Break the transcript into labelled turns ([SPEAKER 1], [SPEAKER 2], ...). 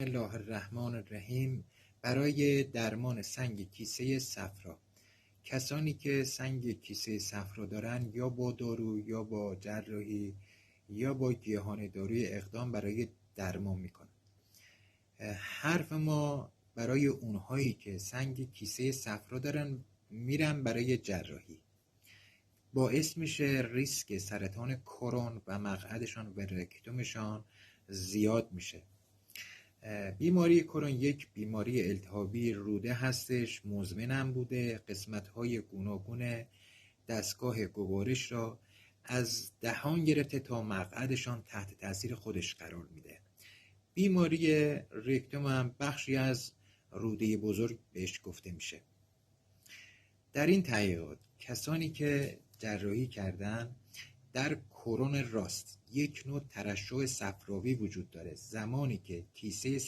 [SPEAKER 1] بسم الله الرحمن الرحیم. برای درمان سنگ کیسه صفرا، کسانی که سنگ کیسه صفرا دارن یا با دارو یا با جراحی یا با گیاهان داروی اقدام برای درمان میکنن. حرف ما برای اونهایی که سنگ کیسه صفرا دارن میرن برای جراحی، باعث میشه ریسک سرطان کرون و مقعدشان و رکتومشان زیاد میشه. بیماری کرون یک بیماری التهابی روده هستش، مزمن هم بوده. قسمت‌های گوناگون دستگاه گوارش را از دهان گرفته تا مقعدشان تحت تاثیر خودش قرار میده. بیماری رکتوم هم بخشی از روده بزرگ بهش گفته میشه. در این تحقیقات کسانی که جراحی کردن در کرون راست یک نوع ترشح صفراوی وجود داره. زمانی که کیسه